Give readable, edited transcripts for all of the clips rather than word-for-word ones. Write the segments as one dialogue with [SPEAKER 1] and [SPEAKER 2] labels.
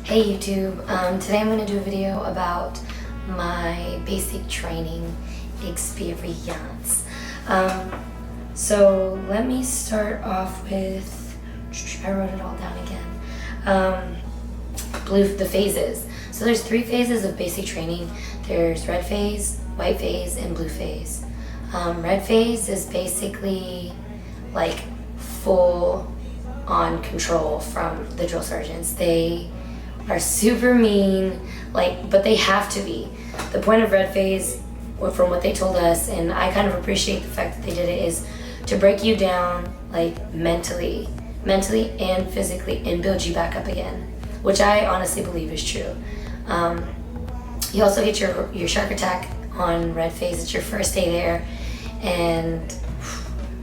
[SPEAKER 1] Hey YouTube, today I'm going to do a video about my basic training experience. So let me start off with, I wrote it all down again, the phases. So there's 3 phases of basic training. There's red phase, white phase, and blue phase. Red phase is basically like full on control from the drill sergeants. They are super mean, but they have to be. The point of red phase, from what they told us, and I kind of appreciate the fact that they did it, is to break you down mentally and physically, and build you back up again, which I honestly believe is true. You also get your shark attack on red phase. It's your first day there, and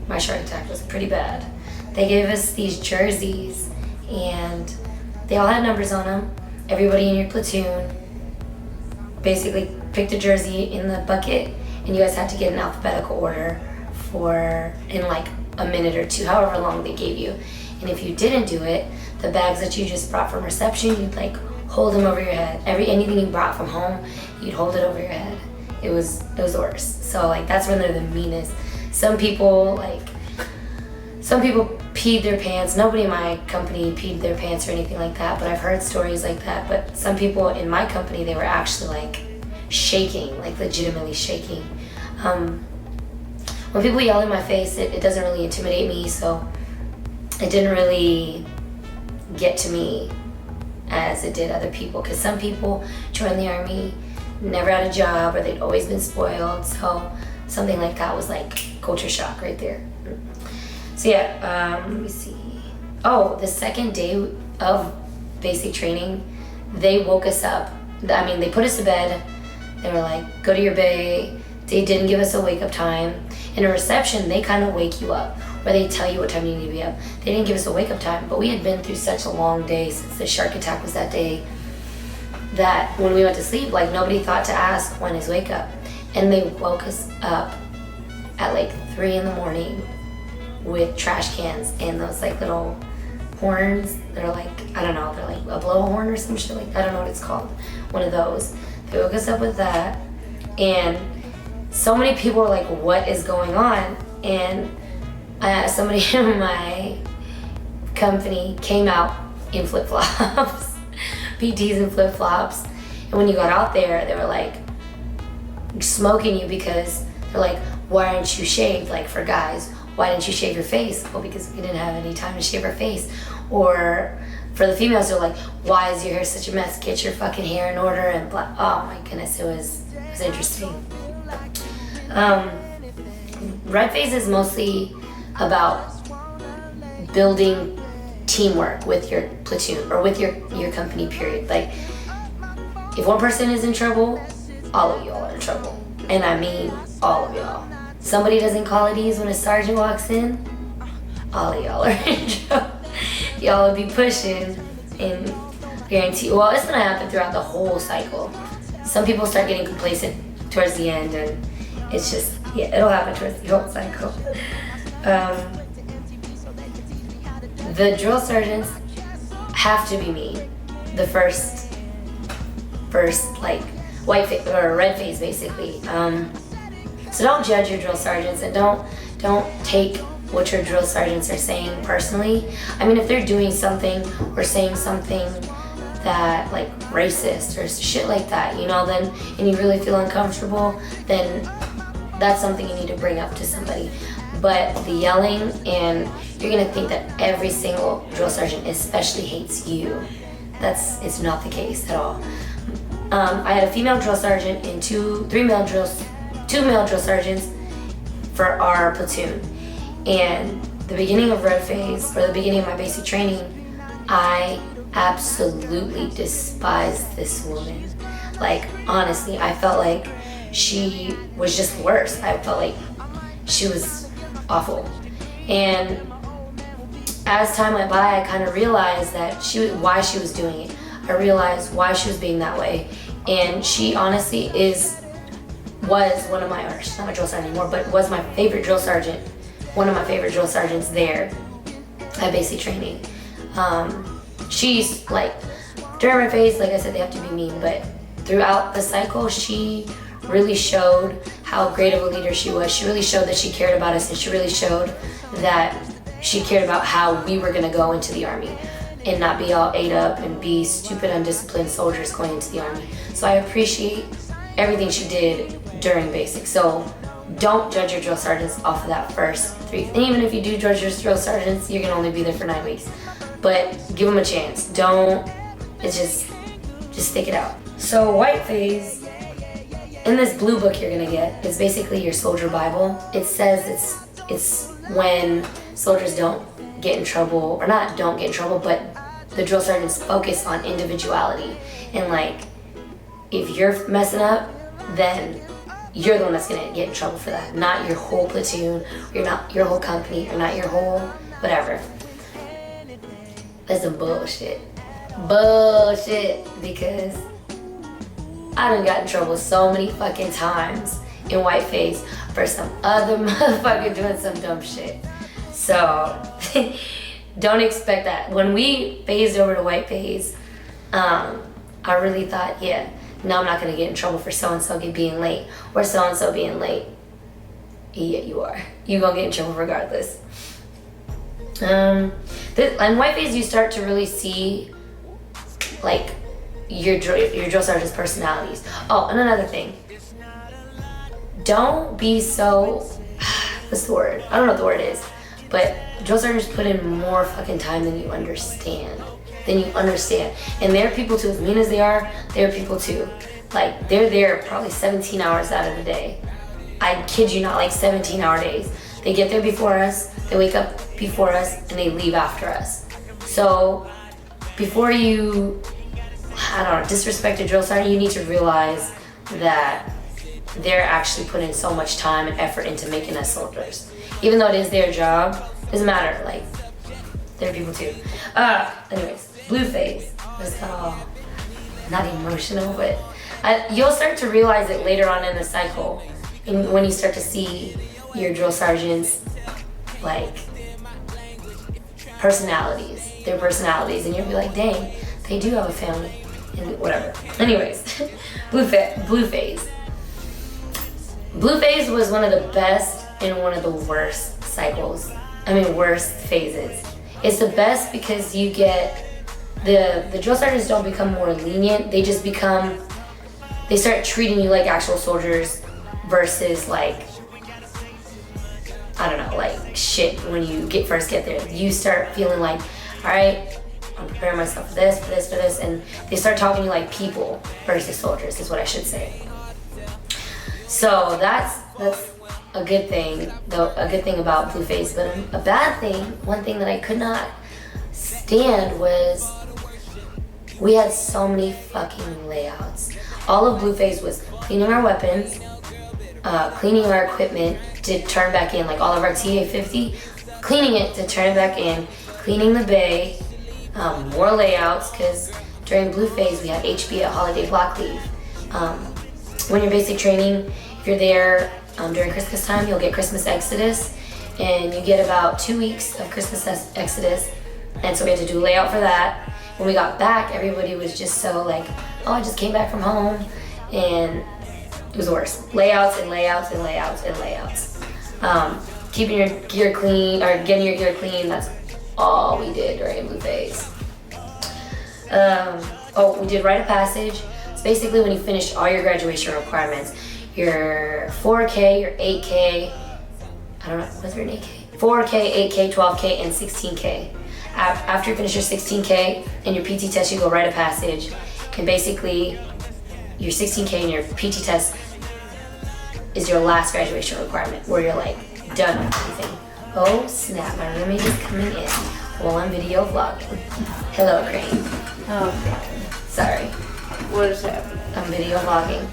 [SPEAKER 1] my shark attack was pretty bad. They gave us these jerseys, and they all had numbers on them. Everybody in your platoon basically picked a jersey in the bucket, and you guys had to get in alphabetical order in a minute or 2, however long they gave you. And if you didn't do it, the bags that you just brought from reception, you'd hold them over your head. Anything you brought from home, you'd hold it over your head. It was the worst. So that's when they're the meanest. Some people peed their pants. Nobody in my company peed their pants or anything like that, but I've heard stories like that. But some people in my company, they were actually shaking, legitimately shaking. When people yell in my face, it doesn't really intimidate me, so it didn't really get to me as it did other people, because some people joined the Army, never had a job, or they'd always been spoiled, so something like that was culture shock right there. So yeah, let me see. Oh, the second day of basic training, they woke us up. They put us to bed. They were like, go to your bay. They didn't give us a wake up time. In a reception, they kind of wake you up, or they tell you what time you need to be up. They didn't give us a wake up time, but we had been through such a long day since the shark attack was that day, that when we went to sleep, nobody thought to ask when is wake up. And they woke us up at 3 in the morning with trash cans and those little horns that are I don't know, they're a blowhorn or some shit I don't know what it's called. One of those. They woke us up with that, and so many people were like, what is going on? And somebody in my company came out in flip-flops, PTs and flip-flops, and when you got out there, they were smoking you, because they're why aren't you shaved? For guys, why didn't you shave your face? Well, because we didn't have any time to shave our face. Or for the females, they're why is your hair such a mess? Get your fucking hair in order, and blah. Oh my goodness, it was interesting. Red phase is mostly about building teamwork with your platoon, or with your company, period. If one person is in trouble, all of y'all are in trouble. And I mean all of y'all. Somebody doesn't call it ease when a sergeant walks in, all of y'all are in trouble. Y'all will be pushing, and guarantee, well, it's gonna happen throughout the whole cycle. Some people start getting complacent towards the end, and it's just, yeah, it'll happen towards the whole cycle. The drill sergeants have to be mean. The first white phase, or red phase, basically. So don't judge your drill sergeants, and don't take what your drill sergeants are saying personally. If they're doing something or saying something that racist or shit like that, then, and you really feel uncomfortable, then that's something you need to bring up to somebody. But the yelling, and you're gonna think that every single drill sergeant especially hates you. It's not the case at all. I had a female drill sergeant and two male drill sergeants for our platoon. And the beginning of red phase, or the beginning of my basic training, I absolutely despised this woman. Honestly, I felt like she was just worse. I felt like she was awful. And as time went by, I kind of realized that why she was doing it. I realized why she was being that way. And she honestly was one of my, or she's not my drill sergeant anymore, but was my favorite drill sergeant, one of my favorite drill sergeants there at basic training. She's during my phase, like I said, they have to be mean, but throughout the cycle, she really showed how great of a leader she was. She really showed that she cared about us, and she really showed that she cared about how we were gonna go into the Army and not be all ate up and be stupid, undisciplined soldiers going into the Army. So I appreciate everything she did during basic. So don't judge your drill sergeants off of that first 3. And even if you do judge your drill sergeants, you're gonna only be there for 9 weeks. But give them a chance. It's just stick it out. So white phase, in this blue book you're gonna get, it's basically your soldier Bible. It says it's when soldiers don't get in trouble, or not don't get in trouble, but the drill sergeants focus on individuality. And like, if you're messing up, then you're the one that's gonna get in trouble for that. Not your whole platoon, or not your whole company, or not your whole whatever. That's some bullshit. Bullshit, because I done got in trouble so many fucking times in white phase for some other motherfucker doing some dumb shit. So don't expect that. When we phased over to white phase, I really thought, yeah, no, I'm not gonna get in trouble for so-and-so being late, or so-and-so being late. Yeah, you are. You're gonna get in trouble regardless. In white phase, you start to really see like your drill sergeant's personalities. Oh, and another thing, don't be so, what's the word? I don't know what the word is, but drill sergeants put in more fucking time than you understand. And they're people too, as mean as they are, they're people too. Like, they're there probably 17 hours out of the day. I kid you not, like 17-hour days. They get there before us, they wake up before us, and they leave after us. So before you, I don't know, disrespect a drill sergeant, you need to realize that they're actually putting so much time and effort into making us soldiers. Even though it is their job, doesn't matter, like, they're people too. Anyways, blue phase. This got all not emotional, but you'll start to realize it later on in the cycle, and when you start to see your drill sergeants, like, their personalities, and you'll be like, dang, they do have a family, and whatever. Anyways, blue phase. Blue phase was one of the best and one of the worst worst phases. It's the best because you get, the drill sergeants don't become more lenient, they start treating you like actual soldiers versus like, I don't know, like shit when you first get there. You start feeling like, all right, I'm preparing myself for this, and they start talking to you like people versus soldiers, is what I should say. So that's a good thing, though, a good thing about blue phase. But a bad thing, one thing that I could not stand was we had so many fucking layouts. All of blue phase was cleaning our weapons, cleaning our equipment to turn back in, like all of our TA-50, cleaning it to turn it back in, cleaning the bay, more layouts, because during blue phase we have HB at holiday block leave. When you're basic training, if you're there during Christmas time, you'll get Christmas Exodus, and you get about 2 weeks of Christmas Exodus, and so we had to do a layout for that. When we got back, everybody was just so like, oh, I just came back from home, and it was the worst. Layouts and layouts and layouts and layouts. Keeping your gear clean, or getting your gear clean, that's all we did during blue phase. We did rite of passage. It's basically when you finished all your graduation requirements. Your 4K, your 8K, I don't know, was there an 8K? 4K, 8K, 12K, and 16K. After you finish your 16K and your PT test, you go rite of passage. And basically, your 16K and your PT test is your last graduation requirement, where you're like done with everything. Oh snap, my roommate is coming in while I'm video vlogging. Hello, Crane.
[SPEAKER 2] Oh,
[SPEAKER 1] sorry.
[SPEAKER 2] What is happening?
[SPEAKER 1] I'm video vlogging.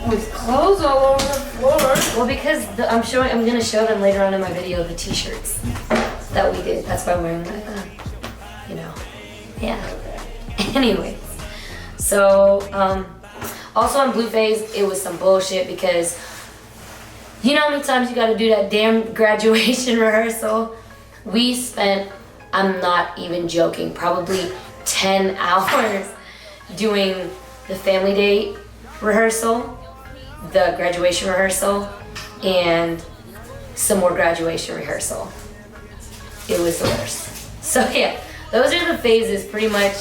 [SPEAKER 2] With clothes all over the floor.
[SPEAKER 1] Well, because I'm gonna show them later on in my video the t-shirts that we did. That's why I'm wearing my, yeah. Anyways, so also on blue phase, it was some bullshit because you know how many times you gotta do that damn graduation rehearsal? We spent, I'm not even joking, probably 10 hours doing the family day rehearsal, the graduation rehearsal, and some more graduation rehearsal. It was the worst. So yeah, those are the phases pretty much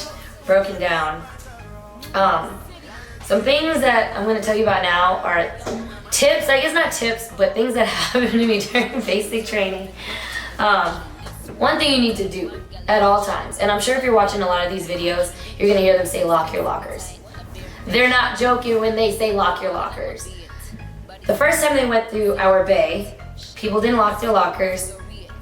[SPEAKER 1] broken down. Some things that I'm going to tell you about now are tips, I guess not tips, but things that happened to me during basic training. One thing you need to do at all times, and I'm sure if you're watching a lot of these videos, you're going to hear them say lock your lockers. They're not joking when they say lock your lockers. The first time they went through our bay, people didn't lock their lockers,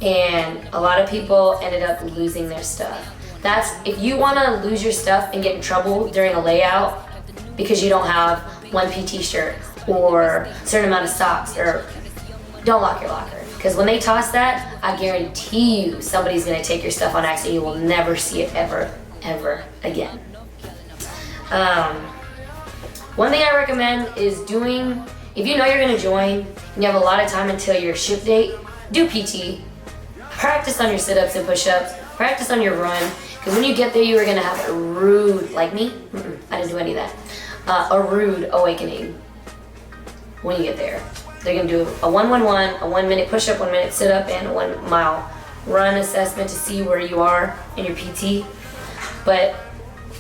[SPEAKER 1] and a lot of people ended up losing their stuff. That's, if you want to lose your stuff and get in trouble during a layout because you don't have one PT shirt or a certain amount of socks, or don't lock your locker. Because when they toss that, I guarantee you somebody's going to take your stuff on accident. You will never see it ever, ever again. One thing I recommend is doing, if you know you're going to join and you have a lot of time until your ship date, do PT. Practice on your sit-ups and push-ups. Practice on your run. Because when you get there, you are going to have a rude, like me, I didn't do any of that, a rude awakening when you get there. They're going to do a 1-1-1, a 1 minute push-up, 1 minute sit-up, and a 1 mile run assessment to see where you are in your PT. But,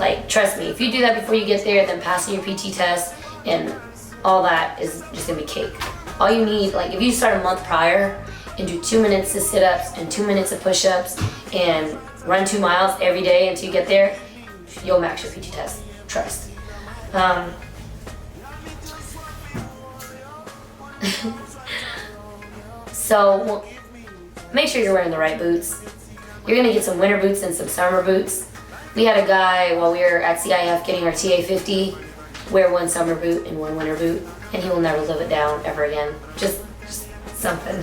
[SPEAKER 1] like, trust me, if you do that before you get there, then passing your PT test and all that is just going to be cake. All you need, like, if you start a month prior and do 2 minutes of sit-ups and 2 minutes of push-ups and run 2 miles every day until you get there, you'll max your PT test. Trust. So make sure you're wearing the right boots. You're gonna get some winter boots and some summer boots. We had a guy while we were at CIF getting our TA50 wear one summer boot and one winter boot, and he will never live it down ever again. Just something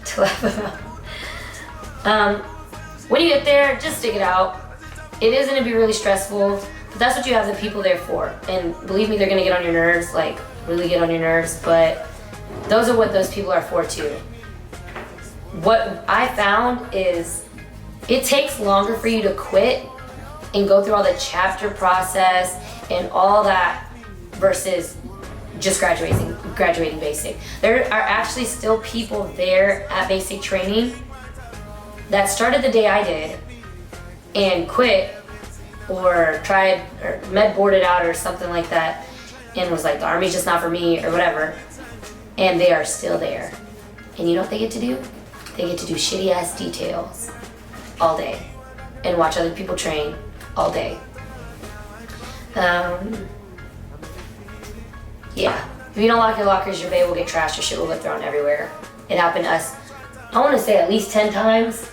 [SPEAKER 1] to laugh about. When you get there, just stick it out. It is gonna be really stressful, but that's what you have the people there for. And believe me, they're gonna get on your nerves, like really get on your nerves, but those are what those people are for too. What I found is it takes longer for you to quit and go through all the chapter process and all that versus just graduating basic. There are actually still people there at basic training that started the day I did and quit or tried or med boarded out or something like that and was like, the Army's just not for me or whatever. And they are still there. And you know what they get to do? They get to do shitty ass details all day and watch other people train all day. Yeah, if you don't lock your lockers, your bay will get trashed, your shit will get thrown everywhere. It happened to us, I want to say at least 10 times.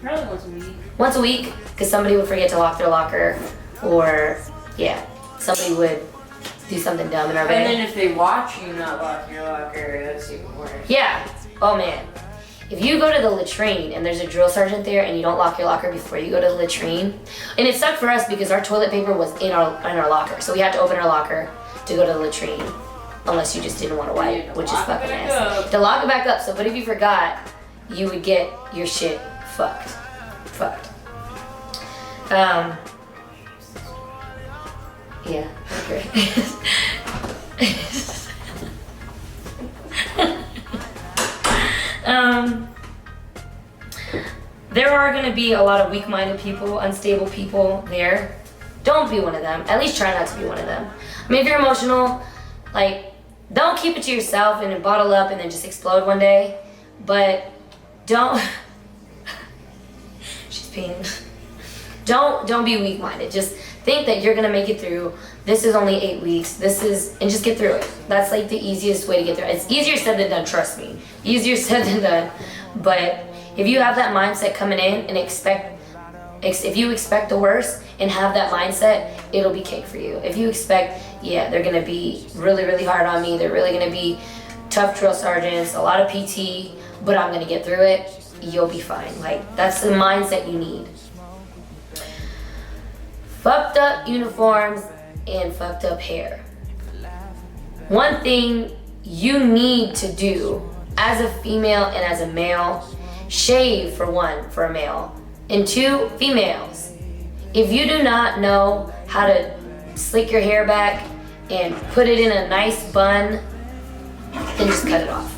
[SPEAKER 2] Probably once a week.
[SPEAKER 1] Once a week, because somebody would forget to lock their locker, or yeah, somebody would do something dumb in our bay.
[SPEAKER 2] And then if they watch you not lock your locker, that's even worse.
[SPEAKER 1] Yeah, oh man. If you go to the latrine and there's a drill sergeant there and you don't lock your locker before you go to the latrine, and it sucked for us because our toilet paper was in our locker, so we had to open our locker to go to the latrine, unless you just didn't want to wipe, which is fucking nasty. To lock it back up, so but if you forgot, you would get your shit fucked. Yeah, okay. There are going to be a lot of weak-minded people, unstable people there. Don't be one of them. At least try not to be one of them. I mean, if you're emotional, like, don't keep it to yourself and bottle up and then just explode one day. But don't... She's peeing. Don't be weak-minded. Just think that you're going to make it through. This is only 8 weeks. And just get through it. That's like the easiest way to get through it. It's easier said than done, trust me. Easier said than done. But if you have that mindset coming in and if you expect the worst and have that mindset, it'll be cake for you. If you expect, yeah, they're gonna be really, really hard on me, they're really gonna be tough drill sergeants, a lot of PT, but I'm gonna get through it, you'll be fine. Like, that's the mindset you need. Fucked up uniforms and fucked up hair. One thing you need to do as a female and as a male, shave for one, for a male, and two, females. If you do not know how to slick your hair back and put it in a nice bun, then just cut it off.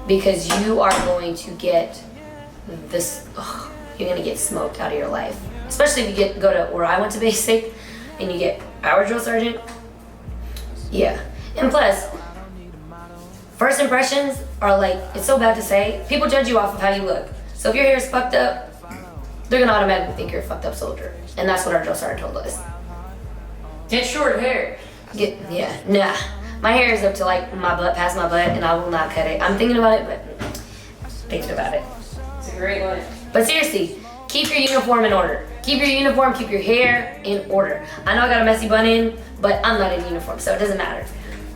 [SPEAKER 1] Because you are going to get this, you're gonna get smoked out of your life. Especially if you go to where I went to basic and you get our drill sergeant. Yeah, and plus, first impressions are like, it's so bad to say, people judge you off of how you look. So if your hair is fucked up, they're gonna automatically think you're a fucked up soldier. And that's what our drill sergeant told us.
[SPEAKER 2] Get short hair.
[SPEAKER 1] Nah. My hair is up to like my butt, past my butt, and I will not cut it. I'm thinking about it, but thinking about it.
[SPEAKER 2] It's a great one.
[SPEAKER 1] But seriously, keep your uniform in order. Keep your uniform, keep your hair in order. I know I got a messy bun in, but I'm not in uniform, so it doesn't matter.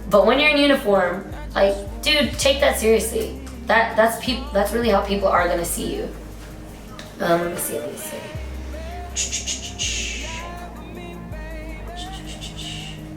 [SPEAKER 1] But when you're in uniform, like, dude, take that seriously. That's really how people are gonna see you. Let me see.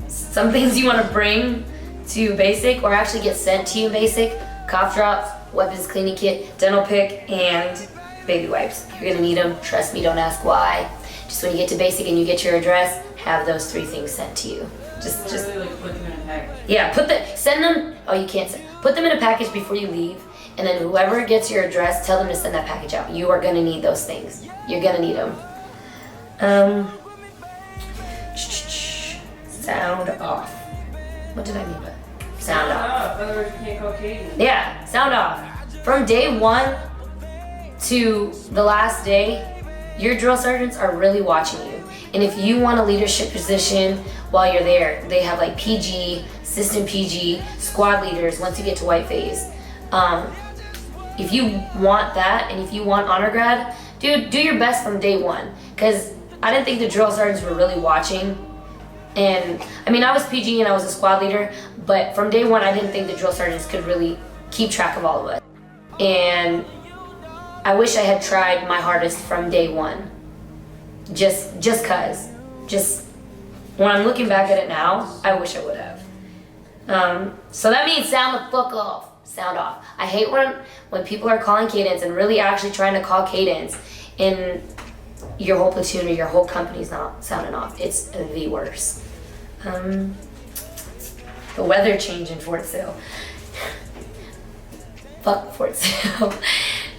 [SPEAKER 1] Some things you want to bring to basic or actually get sent to you in basic: cough drops, weapons cleaning kit, dental pick, and baby wipes. You're gonna need them. Trust me, don't ask why. Just when you get to basic and you get your address, have those 3 things sent to you. Just
[SPEAKER 2] Literally, like, put them in a package.
[SPEAKER 1] Yeah, send them. Oh, you can't send. Put them in a package before you leave, and then whoever gets your address, tell them to send that package out. You are gonna need those things. You're gonna need them. Sound off. What did I mean by sound off?
[SPEAKER 2] Otherwise you can't call Katie.
[SPEAKER 1] Yeah, sound off. From day 1 to the last day, your drill sergeants are really watching you. And if you want a leadership position while you're there, they have like PG, assistant PG, squad leaders once you get to white phase. If you want that and if you want honor grad, dude, do your best from day 1. Because I didn't think the drill sergeants were really watching. And I mean, I was PG and I was a squad leader, but from day 1, I didn't think the drill sergeants could really keep track of all of us. And I wish I had tried my hardest from day 1. Just cause. Just when I'm looking back at it now, I wish I would have. So that means sound the fuck off. Sound off. I hate when people are calling cadence and really actually trying to call cadence and your whole platoon or your whole company's not sounding off. It's the worst. The weather change in Fort Sill. Fuck Fort Sill.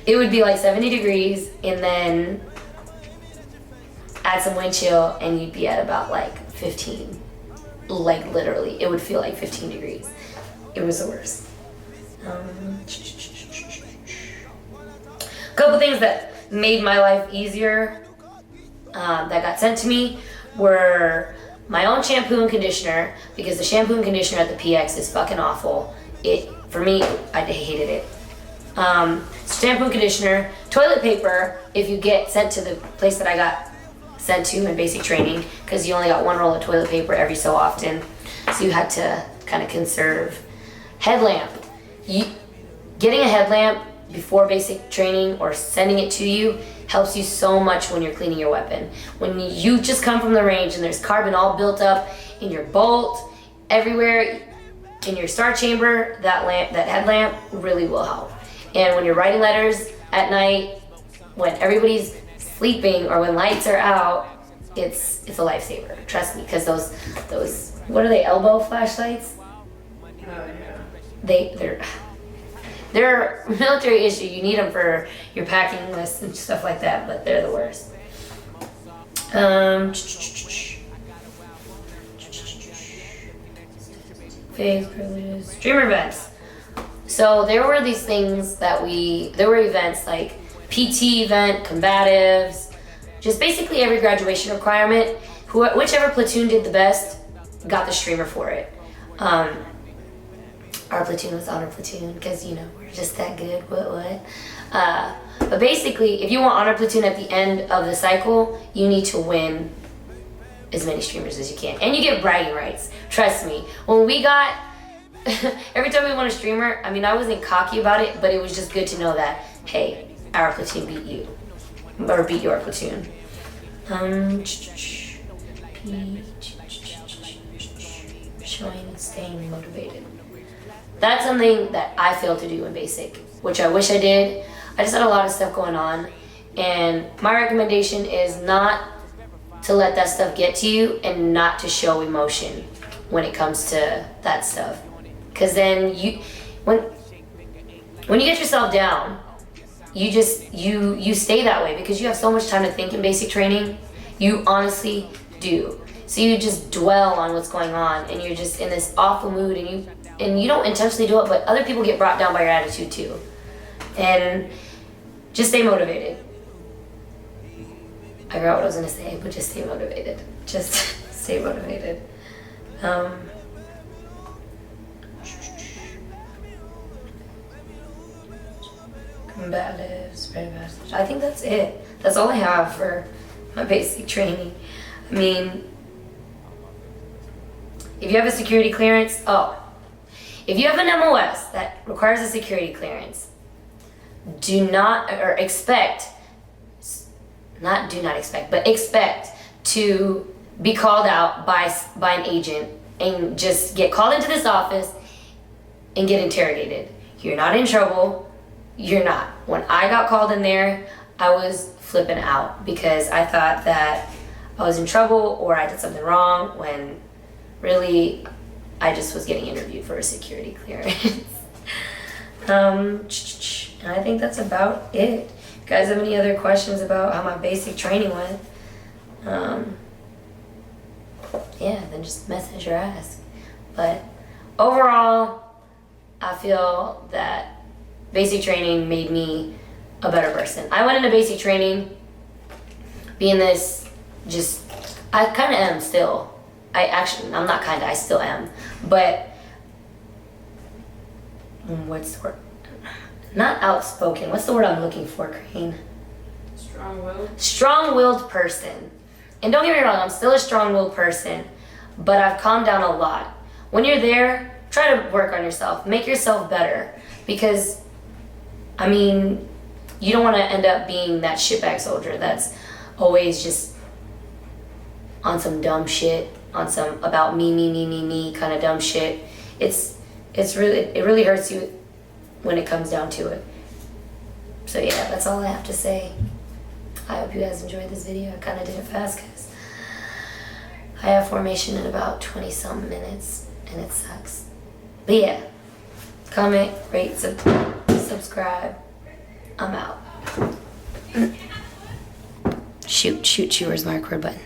[SPEAKER 1] It would be like 70 degrees and then add some wind chill and you'd be at about like 15. Like literally, it would feel like 15 degrees. It was the worst. Couple things that made my life easier that got sent to me were my own shampoo and conditioner, because the shampoo and conditioner at the PX is fucking awful. For me, I hated it. Shampoo and conditioner, toilet paper, if you get sent to the place that I got sent to in basic training, because you only got 1 roll of toilet paper every so often, so you had to kind of conserve. Headlamp. Getting a headlamp before basic training or sending it to you helps you so much when you're cleaning your weapon. When you just come from the range and there's carbon all built up in your bolt, everywhere in your star chamber, that headlamp really will help. And when you're writing letters at night, when everybody's sleeping or when lights are out, it's a lifesaver. Trust me, because those what are they, elbow flashlights?
[SPEAKER 2] Oh yeah.
[SPEAKER 1] They're military issue. You need them for your packing list and stuff like that, but they're the worst. Phase privileges, streamer events. So there were these things there were events like PT event, combatives, just basically every graduation requirement. Whichever platoon did the best got the streamer for it. Our platoon was honor platoon because, you know, we're just that good, what? But basically, if you want honor platoon at the end of the cycle, you need to win as many streamers as you can. And you get bragging rights, trust me. When we got, every time we won a streamer, I mean, I wasn't cocky about it, but it was just good to know that, hey, our platoon beat you, or beat your platoon. Showing and staying motivated. That's something that I failed to do in basic, which I wish I did. I just had a lot of stuff going on, and my recommendation is not to let that stuff get to you and not to show emotion when it comes to that stuff. Because then when you get yourself down, you stay that way because you have so much time to think in basic training. You honestly do. So you just dwell on what's going on, and you're just in this awful mood, and you don't intentionally do it, but other people get brought down by your attitude too. And just stay motivated. I forgot what I was gonna say, but just stay motivated. Just stay motivated. Combative, spread message. I think that's it. That's all I have for my basic training. I mean, if you have a security clearance, if you have an MOS that requires a security clearance, do not expect to be called out by an agent and just get called into this office and get interrogated. You're not in trouble. You're not. When I got called in there, I was flipping out because I thought that I was in trouble or I did something wrong when really I just was getting interviewed for a security clearance. And I think that's about it. If you guys have any other questions about how my basic training went, then just message or ask. But overall, I feel that basic training made me a better person. I went into basic training being this, I kind of am still. I'm not kind of, I still am. But, what's the word? Not outspoken. What's the word I'm looking for, Crane?
[SPEAKER 2] Strong-willed?
[SPEAKER 1] Strong-willed person. And don't get me wrong, I'm still a strong-willed person, but I've calmed down a lot. When you're there, try to work on yourself. Make yourself better. Because, I mean, you don't want to end up being that shitbag soldier that's always just on some dumb shit, on some about me kind of dumb shit. It really hurts you when it comes down to it. So yeah, that's all I have to say. I hope you guys enjoyed this video. I kind of did it fast because I have formation in about 20-something minutes and it sucks. But yeah, comment, rate, subscribe. I'm out. Shoot, where's my record button?